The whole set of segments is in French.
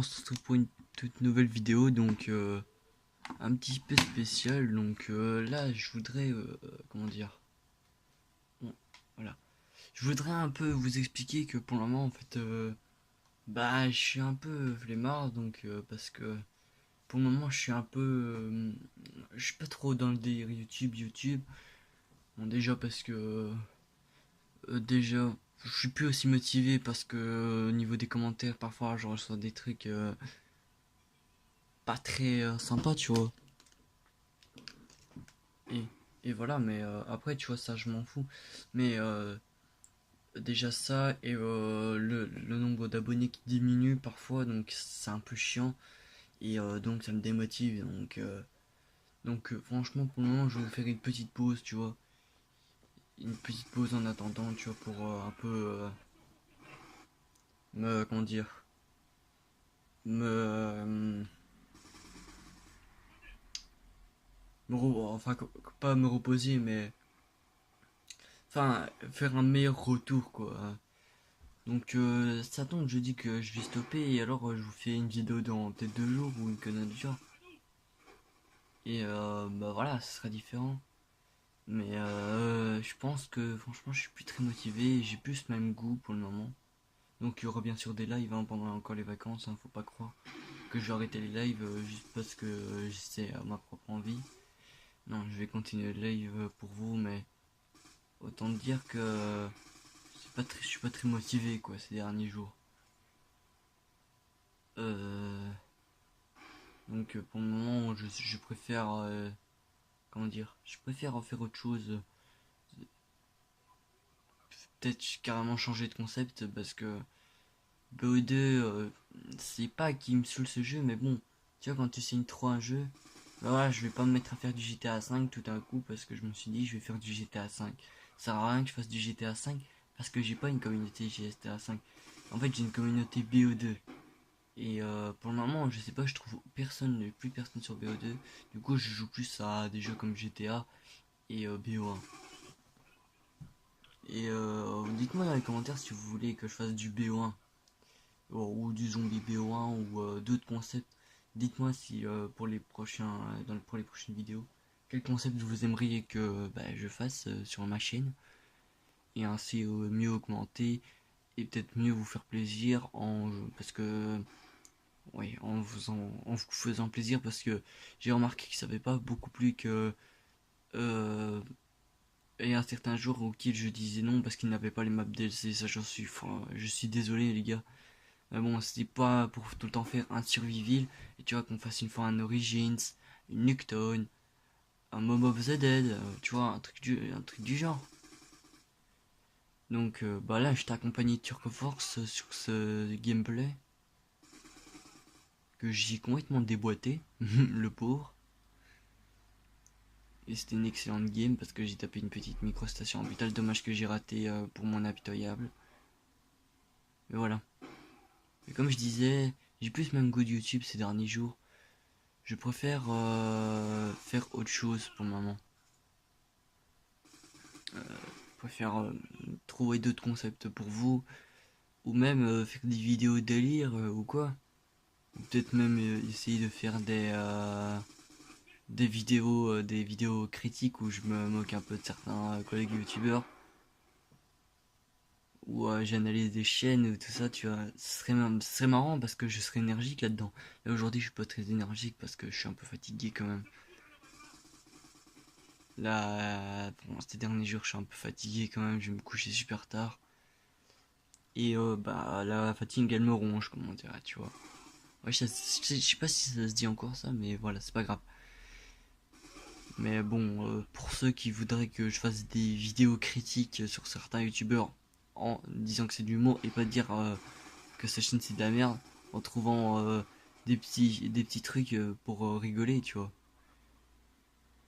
on se retrouve pour une toute nouvelle vidéo, donc un petit peu spécial. Donc là, je voudrais, comment dire, bon, voilà, je voudrais un peu vous expliquer que pour le moment, en fait, bah, je suis un peu flemmard, donc parce que pour le moment, je suis un peu, je suis pas trop dans le délire YouTube. Bon, déjà parce que déjà, je suis plus aussi motivé parce que au niveau des commentaires, parfois, je reçois des trucs pas très sympas, tu vois. Et, et voilà, mais après, tu vois, ça, je m'en fous. Mais déjà ça, et le nombre d'abonnés qui diminue parfois, donc c'est un peu chiant. Et donc ça me démotive. Donc franchement, pour le moment, je vais faire une petite pause, tu vois. Une petite pause en attendant, tu vois, pour un peu me, comment dire, me, enfin, pas me reposer, mais enfin, faire un meilleur retour, quoi. Donc ça tombe, je dis que je vais stopper et alors je vous fais une vidéo dans peut-être 2 jours ou une connerie du genre. Et bah voilà, ce sera différent. Mais je pense que franchement je suis plus très motivé, j'ai plus ce même goût pour le moment. Donc il y aura bien sûr des lives hein, pendant encore les vacances, hein, faut pas croire que je vais arrêter les lives juste parce que c'est à ma propre envie. Non, je vais continuer les lives pour vous, mais autant dire que je suis pas très motivé quoi ces derniers jours. Euh, Donc pour le moment, je préfère, comment dire, je préfère en faire autre chose. Peut-être carrément changer de concept parce que BO2, c'est pas qui me saoule ce jeu, mais bon, tu vois, quand tu signes trop un jeu, bah voilà, je vais pas me mettre à faire du GTA 5 tout d'un coup parce que je me suis dit, je vais faire du GTA 5. Ça sert à rien que je fasse du GTA 5 parce que j'ai pas une communauté GTA 5. En fait, j'ai une communauté BO2. Et pour le moment, je sais pas, je trouve plus personne sur BO2. Du coup, je joue plus à des jeux comme GTA et BO1. Et dites-moi dans les commentaires si vous voulez que je fasse du BO1 ou du zombie BO1 ou d'autres concepts. Dites-moi si pour les prochaines vidéos, quel concept vous aimeriez que bah, je fasse sur ma chaîne et ainsi mieux augmenter et peut-être mieux vous faire plaisir parce que oui, en vous faisant plaisir parce que j'ai remarqué que ça n'avait pas beaucoup plus que euh, et un certain jour auquel je disais non parce qu'il n'avait pas les maps DLC, ça je suis désolé les gars. Mais bon, c'était pas pour tout le temps faire un Survival et tu vois qu'on fasse une fois un Origins, une Nuketown, un Mob of the Dead, tu vois, un truc du genre. Donc bah là, je t'ai accompagné de Turco Force sur ce gameplay que j'ai complètement déboîté, le pauvre. Et c'était une excellente game parce que j'ai tapé une petite micro-station orbitale. Dommage que j'ai raté pour mon impitoyable. Mais voilà. Et comme je disais, j'ai plus le même goût de YouTube ces derniers jours. Je préfère faire autre chose pour le moment. Je préfère trouver d'autres concepts pour vous. Ou même faire des vidéos délire ou quoi. Ou peut-être même essayer de faire des vidéos critiques où je me moque un peu de certains collègues youtubeurs. Ou j'analyse des chaînes ou tout ça, tu vois, ce serait marrant parce que je serais énergique là-dedans. Là aujourd'hui, je suis pas très énergique parce que je suis un peu fatigué quand même. Là, bon, ces derniers jours, je suis un peu fatigué quand même, je vais me coucher super tard. Et bah, la fatigue, elle me ronge, comme on dirait, tu vois. Ouais, je sais pas si ça se dit encore ça, mais voilà, c'est pas grave. Mais bon, pour ceux qui voudraient que je fasse des vidéos critiques sur certains youtubeurs en disant que c'est de l'humour et pas dire que sa chaîne c'est de la merde en trouvant des petits trucs pour rigoler, tu vois.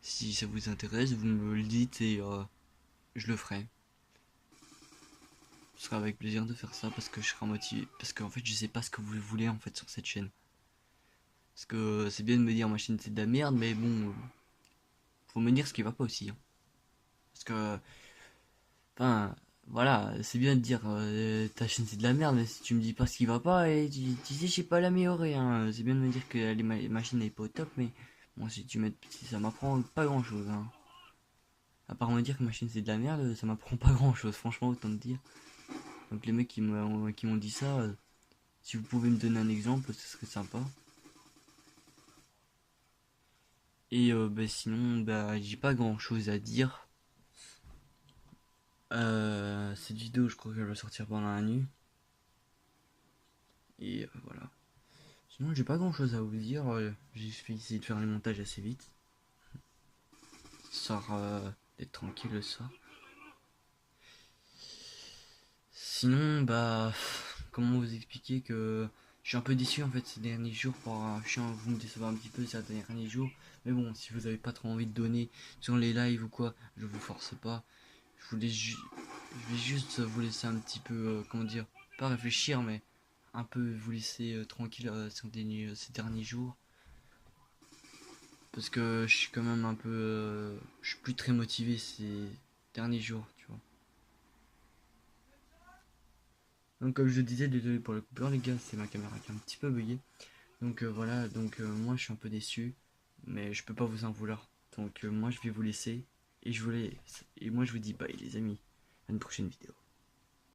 Si ça vous intéresse, vous me le dites et je le ferai. Ce sera avec plaisir de faire ça parce que je serai motivé. Parce qu'en fait, je sais pas ce que vous voulez en fait sur cette chaîne. Parce que c'est bien de me dire ma chaîne c'est de la merde, mais bon, faut me dire ce qui va pas aussi, hein. Parce que, enfin, voilà, c'est bien de dire ta chaîne c'est de la merde, mais si tu me dis pas ce qui va pas, et tu sais, je sais pas l'améliorer, hein. C'est bien de me dire que ma chaîne n'est pas au top, mais bon, si ça m'apprend pas grand chose, hein. À part me dire que ma chaîne c'est de la merde, ça m'apprend pas grand chose, franchement, autant te dire. Donc, les mecs qui m'ont dit ça, si vous pouvez me donner un exemple, ce serait sympa. Et bah, sinon, bah, j'ai pas grand chose à dire. Cette vidéo, je crois qu'elle va sortir pendant la nuit. Et voilà. Sinon, j'ai pas grand chose à vous dire. J'ai fait essayer de faire les montages assez vite. Histoire d'être tranquille le soir. Sinon, bah, comment vous expliquer que je suis un peu déçu en fait ces derniers jours. Vous me décevez un petit peu ces derniers jours. Mais bon, si vous avez pas trop envie de donner sur les lives ou quoi, je vous force pas. Je vais juste vous laisser un petit peu, comment dire, pas réfléchir, mais un peu vous laisser tranquille ces derniers jours. Parce que je suis quand même un peu. Je suis plus très motivé ces derniers jours, tu vois. Donc, comme je disais, désolé pour la coupure, les gars, c'est ma caméra qui est un petit peu buguée. Donc, voilà, donc moi je suis un peu déçu, mais je peux pas vous en vouloir. Donc, moi je vais vous laisser. Et moi je vous dis bye, les amis. À une prochaine vidéo.